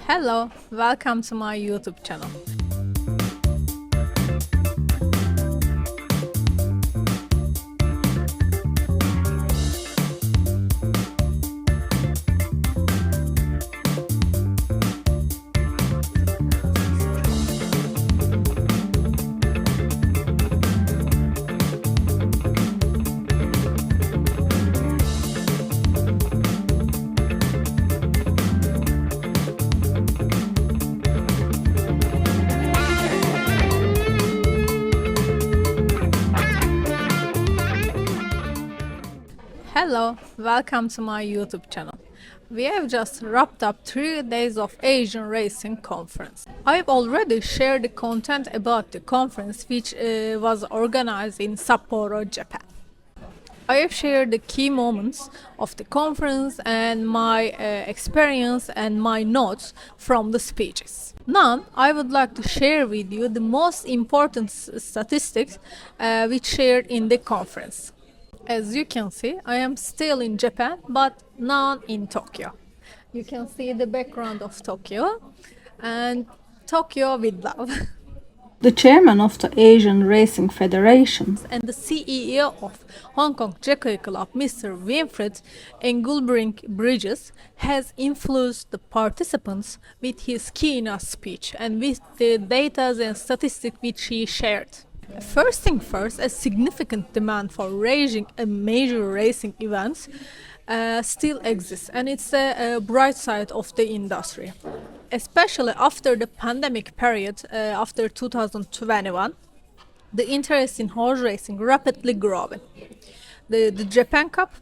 Hello, welcome to my YouTube channel. Hello, welcome to my YouTube channel. We have just wrapped up 3 days of Asian Racing Conference. I've already shared the content about the conference which was organized in Sapporo, Japan. I have shared the key moments of the conference and my experience and my notes from the speeches. Now, I would like to share with you the most important statistics which shared in the conference. As you can see, I am still in Japan, but now in Tokyo. You can see the background of Tokyo and Tokyo with love. The chairman of the Asian Racing Federation And the CEO of Hong Kong Jockey Club, Mr. Winfred Engelbrink Bridges, has influenced the participants with his keynote speech and with the data and statistics which he shared. First thing first, a significant demand for arranging a major racing events still exists, and it's a bright side of the industry. Especially after the pandemic period, after 2021, the interest in horse racing rapidly growing. The Japan Cup,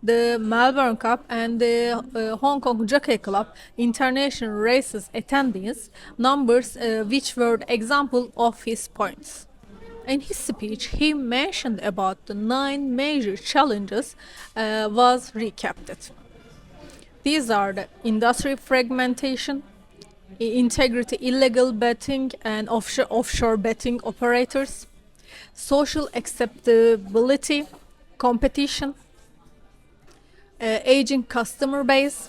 the Melbourne Cup, and the Hong Kong Jockey Club international races attendees numbers which were the example of his points. In his speech, he mentioned about the 9 major challenges was recapped. These are the industry fragmentation, integrity, illegal betting and offshore betting operators, social acceptability, competition, aging customer base,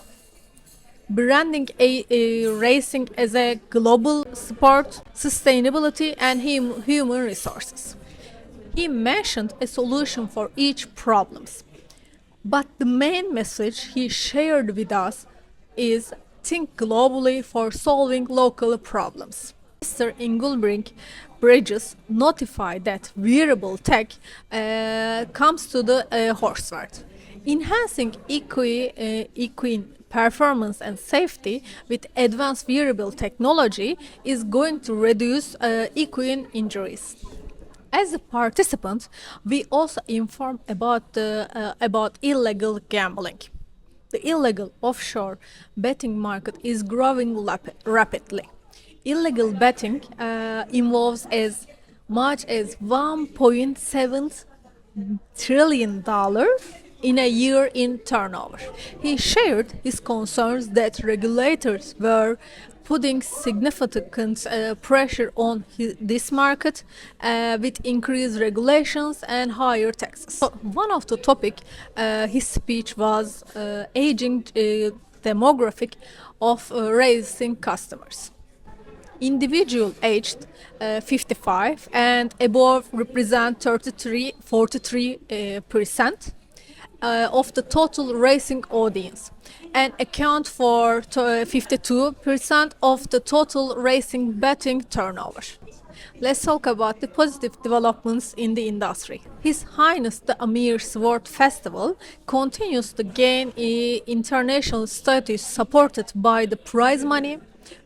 branding racing as a global sport, sustainability and human resources. He mentioned a solution for each problems. But the main message he shared with us is think globally for solving local problems. Mr. Engelbrink Bridges notified that wearable tech comes to the horse world, enhancing equine performance and safety with advanced wearable technology is going to reduce equine injuries. As a participant, we also informed about illegal gambling. The illegal offshore betting market is growing rapidly. Illegal betting involves as much as $1.7 trillion in a year in turnover. He shared his concerns that regulators were putting significant pressure on this market with increased regulations and higher taxes. So one of the topic his speech was aging demographic of racing customers. Individual aged 55 and above represent 43% of the total racing audience and account for 52% of the total racing betting turnover. Let's talk about the positive developments in the industry. His Highness the Amir Sword Festival continues to gain international status supported by the prize money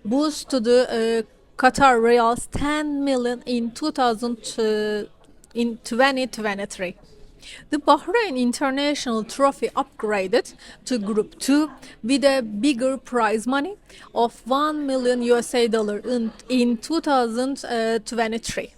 boost to the Qatar Riyals 10 million in 2023. The Bahrain International Trophy upgraded to Group 2 with a bigger prize money of $1 million in 2023.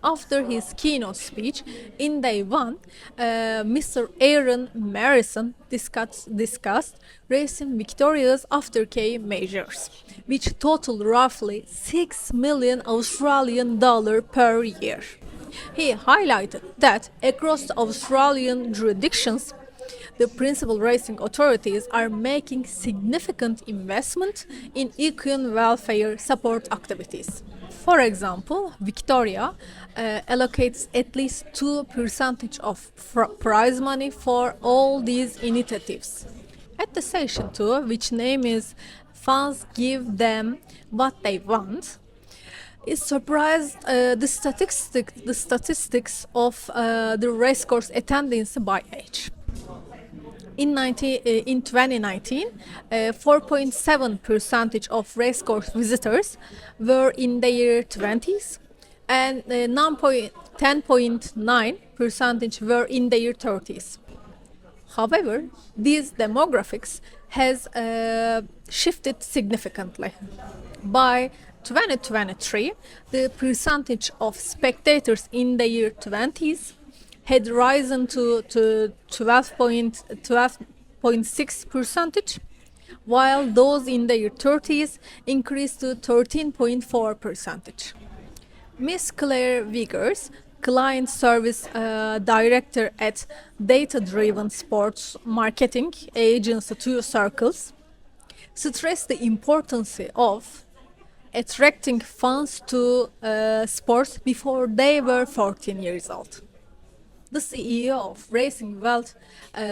After his keynote speech in day 1, Mr. Aaron Marison discussed racing victorious after K measures, which total roughly $6 million Australian dollar per year. He highlighted that across the Australian jurisdictions, the principal racing authorities are making significant investment in equine welfare support activities. For example, Victoria allocates at least 2% of prize money for all these initiatives. At the session 2, which name is Fans Give Them What They Want, it surprised the statistics of the racecourse attendance by age. In 2019, 4.7% of racecourse visitors were in their 20s, and 10.9% were in their 30s. However, these demographics has shifted significantly. By 2023, the percentage of spectators in their 20s had risen to 12.6%, while those in their 30s increased to 13.4%. Miss Claire Viggers, client service director at data-driven sports marketing agency Two Circles, stressed the importance of attracting fans to sports before they were 14 years old. The CEO of Racing World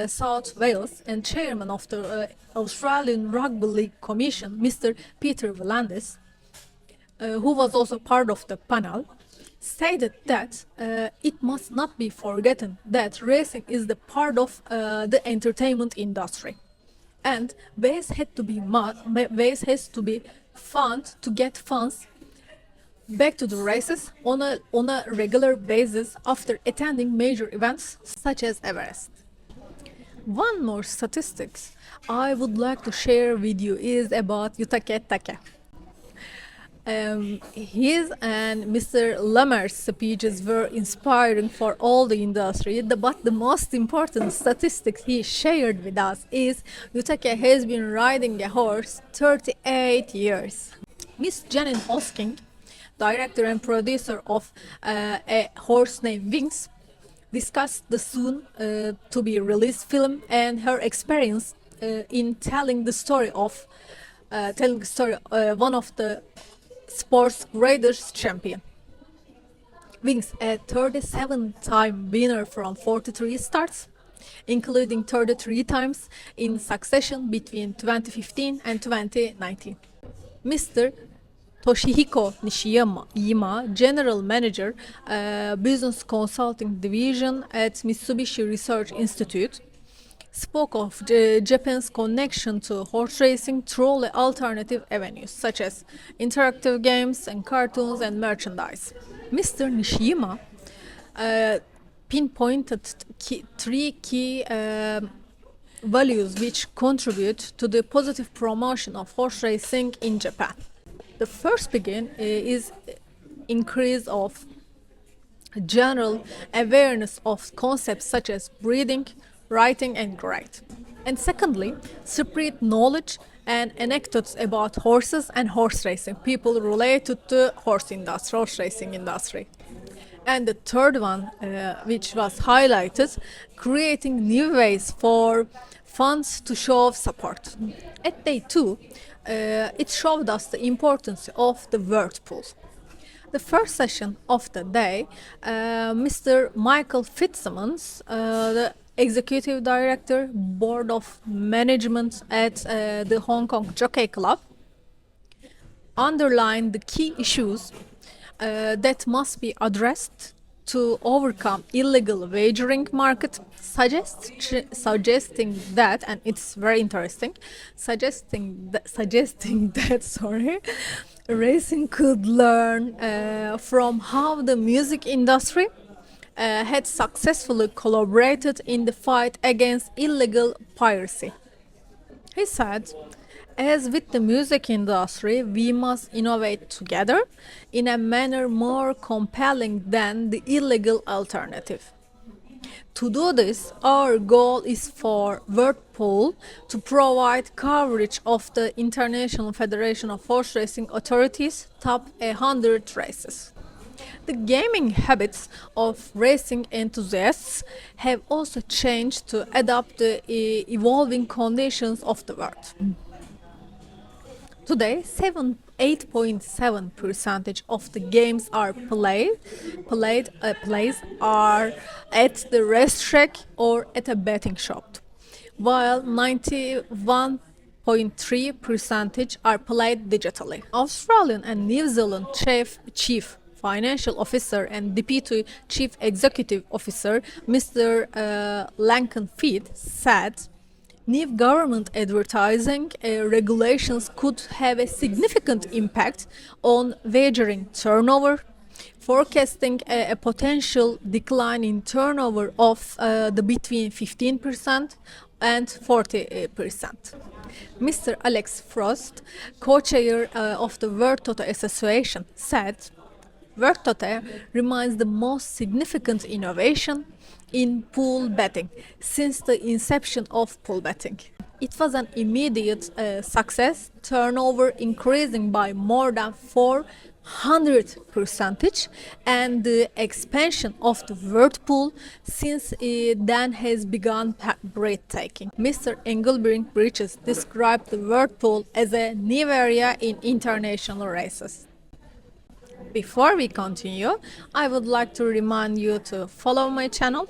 South Wales and chairman of the Australian Rugby League Commission, Mr. Peter V'landys, who was also part of the panel, stated that it must not be forgotten that racing is the part of the entertainment industry, and ways has to be found to get fans back to the races on a regular basis after attending major events such as Everest. One more statistics I would like to share with you is about Yutake Take. His and Mr. Lemaire's speeches were inspiring for all the industry, but the most important statistics he shared with us is Yutake has been riding a horse 38 years. Miss Janine Hosking, director and producer of a horse named Wings, discussed the soon to be released film and her experience in telling the story of one of the sport's greatest champion. Wings, a 37-time winner from 43 starts, including 33 times in succession between 2015 and 2019. Mr. Toshihiko Nishiyama, General Manager, Business Consulting Division at Mitsubishi Research Institute, spoke of Japan's connection to horse racing through alternative avenues such as interactive games and cartoons and merchandise. Mr. Nishiyama pinpointed three key values which contribute to the positive promotion of horse racing in Japan. The first begin is increase of general awareness of concepts such as breeding, writing and grade. And secondly, spread knowledge and anecdotes about horses and horse racing, people related to horse racing industry. And the third one, which was highlighted, creating new ways for fans to show support. At day 2, it showed us the importance of the word pool. The first session of the day, Mr. Michael Fitzsimmons, the Executive Director, Board of Management at the Hong Kong Jockey Club, underlined the key issues that must be addressed to overcome illegal wagering market, suggesting that, and it's very interesting, suggesting that racing could learn from how the music industry had successfully collaborated in the fight against illegal piracy. He said, as with the music industry, we must innovate together in a manner more compelling than the illegal alternative. To do this, our goal is for Whirlpool to provide coverage of the International Federation of Horse Racing Authorities' top 100 races. The gaming habits of racing enthusiasts have also changed to adapt the evolving conditions of the world. Today, 8.7% of the games are plays are at the racetrack or at a betting shop, while 91.3% are played digitally. Australian and New Zealand chief financial officer and deputy chief executive officer Mr. Lankenfeed said new government advertising regulations could have a significant impact on wagering turnover, forecasting a potential decline in turnover of between 15% and 40%. Mr. Alex Frost, co-chair of the World Tote Association, said, World Tote remains the most significant innovation in pool betting since the inception of pool betting. It was an immediate success, turnover increasing by more than 400%, and the expansion of the world pool since then has begun breathtaking. Mr. Engelbrink Bridges described the world pool as a new area in international races. Before we continue, I would like to remind you to follow my channel,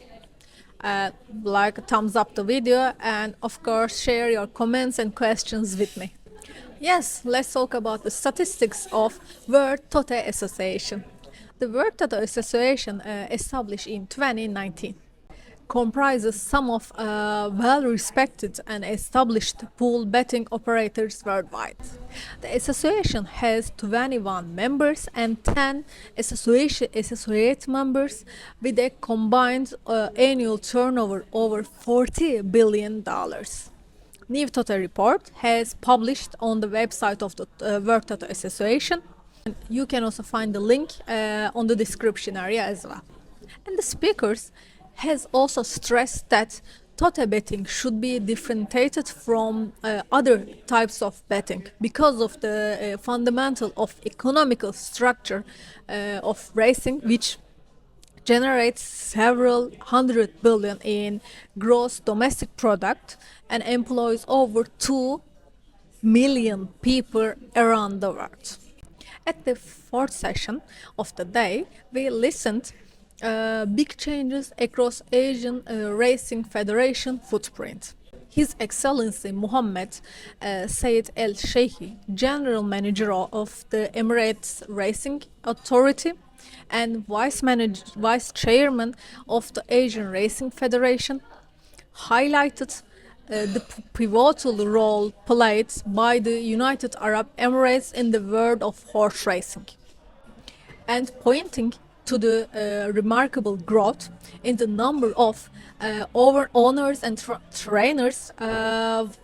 thumbs up the video, and of course share your comments and questions with me. Yes, let's talk about the statistics of World Tote Association. The World Tote Association, established in 2019, comprises some of well-respected and established pool betting operators worldwide. The association has 21 members and 10 associate members with a combined annual turnover over $40 billion. New Tote report has published on the website of the World Tote Association. And you can also find the link on the description area as well. And the speakers has also stressed that Tote betting should be differentiated from other types of betting because of the fundamental of economical structure of racing, which generates several hundred billion in gross domestic product and employs over 2 million people around the world. At the fourth session of the day, we listened big changes across Asian Racing Federation footprint. His Excellency Mohammed Said Al Sheikhi, General Manager of the Emirates Racing Authority and Vice Chairman of the Asian Racing Federation, highlighted the pivotal role played by the United Arab Emirates in the world of horse racing, and pointing to the remarkable growth in the number of owners and trainers,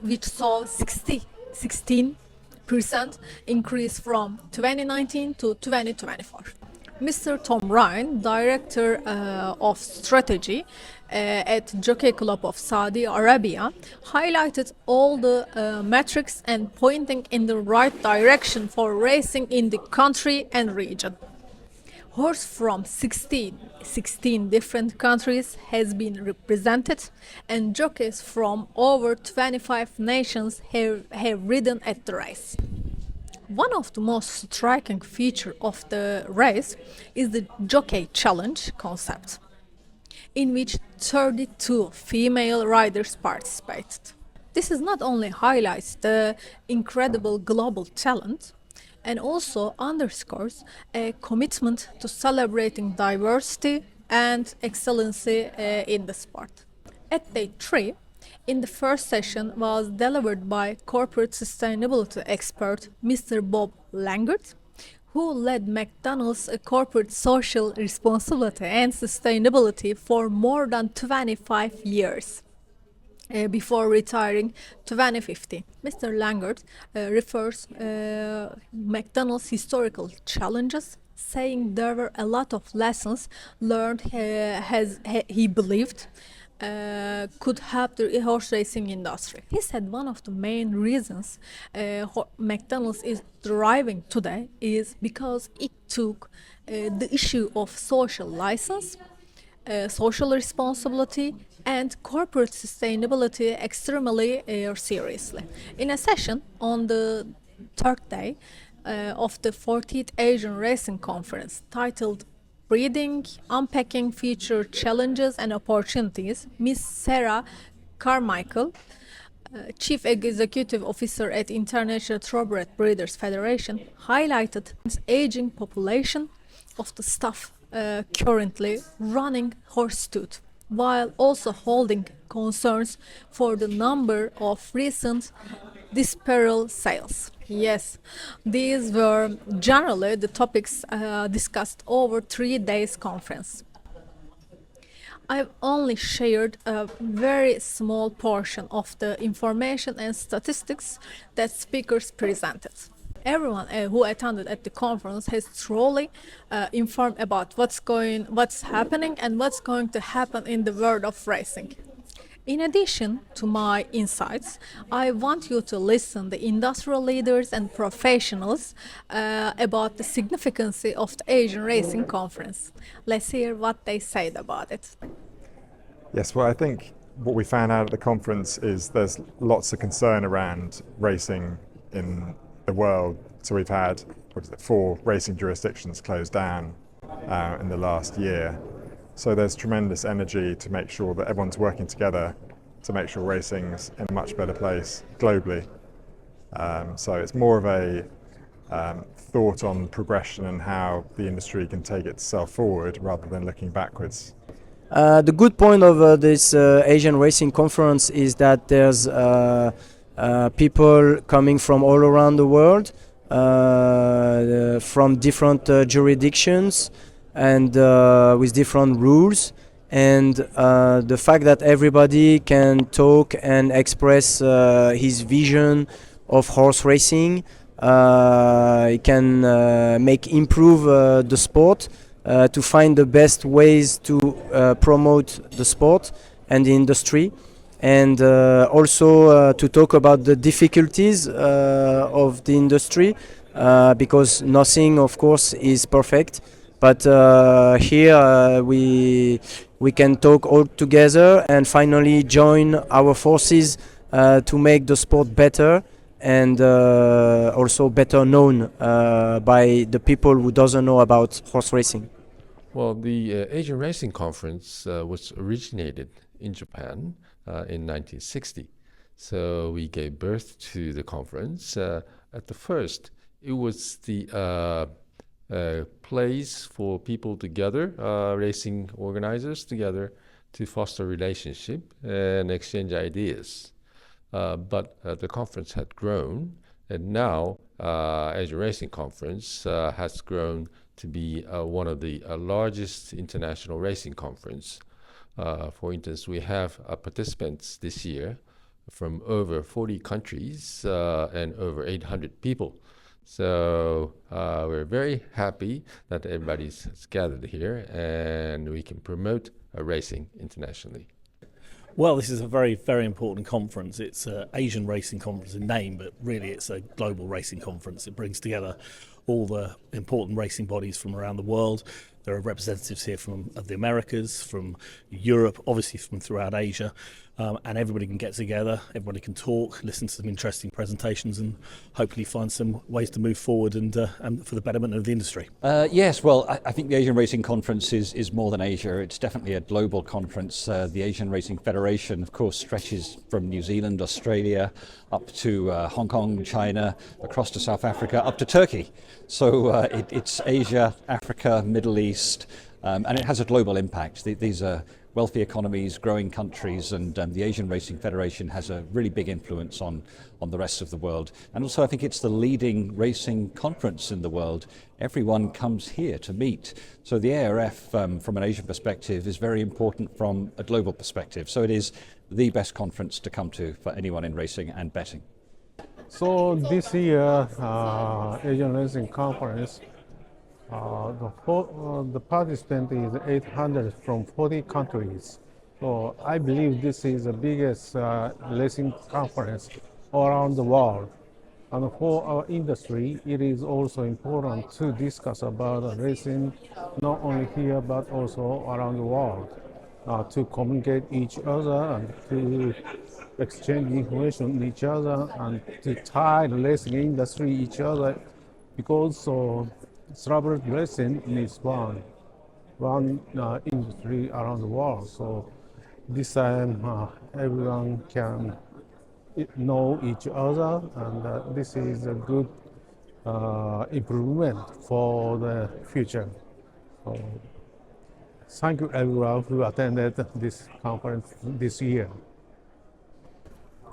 which saw 16% increase from 2019 to 2024. Mr. Tom Ryan, Director of Strategy at Jockey Club of Saudi Arabia, highlighted all the metrics and pointing in the right direction for racing in the country and region. Horse from 16 different countries has been represented, and jockeys from over 25 nations have ridden at the race. One of the most striking features of the race is the Jockey Challenge concept, in which 32 female riders participated. This is not only highlights the incredible global talent, and also underscores a commitment to celebrating diversity and excellency in the sport. At day 3, in the first session was delivered by corporate sustainability expert Mr. Bob Langert, who led McDonald's corporate social responsibility and sustainability for more than 25 years. Before retiring 2015. Mr. Langert refers McDonald's historical challenges, saying there were a lot of lessons learned he believed could help the horse racing industry. He said one of the main reasons McDonald's is thriving today is because it took the issue of social license, social responsibility, and corporate sustainability extremely seriously. In a session on the third day of the 40th Asian Racing Conference titled Breeding, Unpacking Future Challenges and Opportunities, Ms. Sarah Carmichael, Chief Executive Officer at International Thoroughbred Breeders Federation, highlighted the aging population of the staff currently running Tote, while also holding concerns for the number of recent disapparel sales. Yes, these were generally the topics discussed over 3 days conference. I've only shared a very small portion of the information and statistics that speakers presented. Everyone who attended at the conference has truly informed about what's happening and what's going to happen in the world of racing. In addition to my insights, I want you to listen to industrial leaders and professionals about the significance of the Asian Racing Conference. Let's hear what they said about it. Yes, well, I think what we found out at the conference is there's lots of concern around racing in the world. So we've had 4 racing jurisdictions closed down in the last year. So there's tremendous energy to make sure that everyone's working together to make sure racing's in a much better place globally. So it's more of a thought on progression and how the industry can take itself forward rather than looking backwards. The good point of this Asian Racing Conference is that there's people coming from all around the world, from different jurisdictions and with different rules. And the fact that everybody can talk and express his vision of horse racing, it can improve the sport. To find the best ways to promote the sport and the industry, and also to talk about the difficulties of the industry, because nothing, of course, is perfect. But here we can talk all together and finally join our forces to make the sport better and also better known by the people who doesn't know about horse racing. Well, the Asian Racing Conference was originated in Japan in 1960. So we gave birth to the conference. At the first, it was the place for people together, racing organizers together, to foster relationship and exchange ideas. But the conference had grown, and now Asian Racing Conference has grown to be one of the largest international racing conference. For instance, we have participants this year from over 40 countries and over 800 people. So we're very happy that everybody's gathered here and we can promote racing internationally. Well, this is a very, very important conference. It's an Asian Racing Conference in name, but really it's a global racing conference. It brings together all the important racing bodies from around the world. There are representatives here from the Americas, from Europe, obviously from throughout Asia, and everybody can get together, everybody can talk, listen to some interesting presentations and hopefully find some ways to move forward and for the betterment of the industry. Yes, well, I think the Asian Racing Conference is more than Asia. It's definitely a global conference. The Asian Racing Federation, of course, stretches from New Zealand, Australia, up to Hong Kong, China, across to South Africa, up to Turkey. So it's Asia, Africa, Middle East, and it has a global impact. These are wealthy economies, growing countries, and the Asian Racing Federation has a really big influence on the rest of the world. And also I think it's the leading racing conference in the world. Everyone comes here to meet. So the ARF, from an Asian perspective, is very important from a global perspective. So it is the best conference to come to for anyone in racing and betting. So this year, Asian Racing Conference, the participant is 800 from 40 countries. So I believe this is the biggest racing conference all around the world. And for our industry, it is also important to discuss about racing, not only here but also around the world, to communicate each other and to exchange information with each other and to tie the racing industry each other, because travel racing is one industry around the world. So this time everyone can know each other, and this is a good improvement for the future. So thank you everyone who attended this conference this year.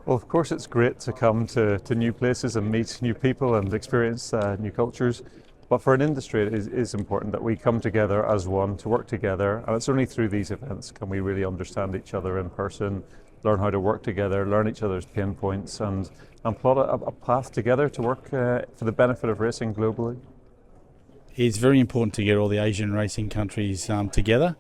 Well, of course, it's great to come to new places and meet new people and experience new cultures. But for an industry, it is important that we come together as one, to work together. And it's only through these events can we really understand each other in person, learn how to work together, learn each other's pain points, and plot a path together to work for the benefit of racing globally. It's very important to get all the Asian racing countries together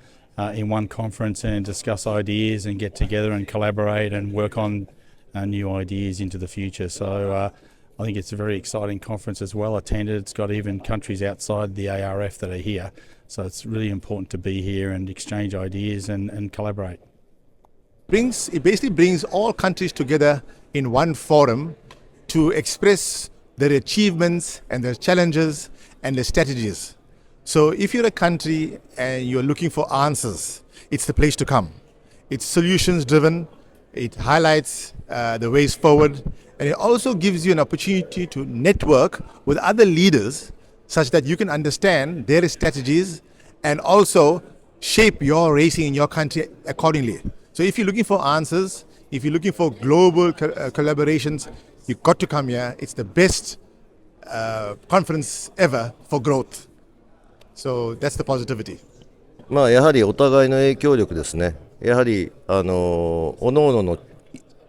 in one conference and discuss ideas and get together and collaborate and work on new ideas into the future. So I think it's a very exciting conference as well attended. It's got even countries outside the ARF that are here. So it's really important to be here and exchange ideas and collaborate. It basically brings all countries together in one forum to express their achievements and their challenges and their strategies. So if you're a country and you're looking for answers, it's the place to come. It's solutions driven, it highlights the ways forward, and it also gives you an opportunity to network with other leaders such that you can understand their strategies and also shape your racing in your country accordingly. So if you're looking for answers, if you're looking for global collaborations, you've got to come here. It's the best conference ever for growth. So that's the positivity. まあやはりお互いの影響力ですね。やはり各々の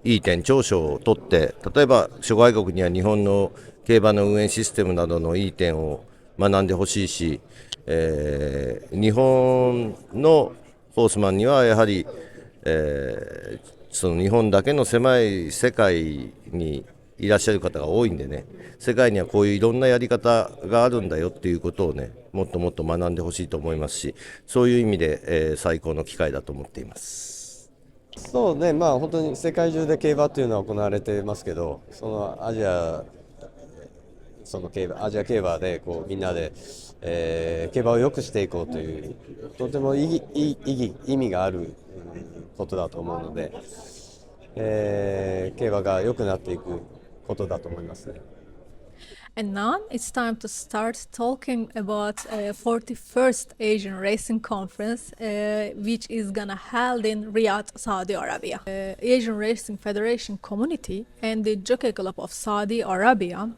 いい点長所を取って、例えば諸外国には日本の競馬の運営システムなどのいい点を学んでほしいし、日本のホースマンにはやはり、その日本だけの狭い世界にいらっしゃる方が多いんでね、世界にはこういういろんなやり方があるんだよっていうことをね、もっともっと学んでほしいと思いますし、そういう意味で、最高の機会だと思っています。そうね、まあ本当に世界中で競馬っていうのは行われてますけど、そのアジア競馬でこうみんなで、競馬を良くしていこうというとても意味があることだと思うので、競馬が良くなっていくことだと思いますね。And now it's time to start talking about 41st Asian Racing Conference, which is gonna held in Riyadh, Saudi Arabia. Asian Racing Federation community and the Jockey Club of Saudi Arabia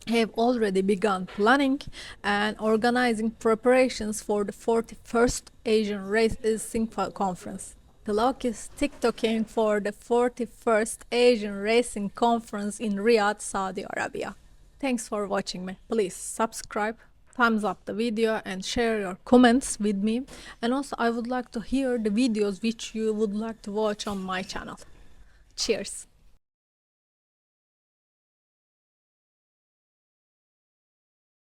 have already begun planning and organizing preparations for the 41st Asian Racing Conference. The clock is tick-tocking for the 41st Asian Racing Conference in Riyadh, Saudi Arabia. Thanks for watching me. Please subscribe, thumbs up the video and share your comments with me. And also I would like to hear the videos which you would like to watch on my channel. Cheers!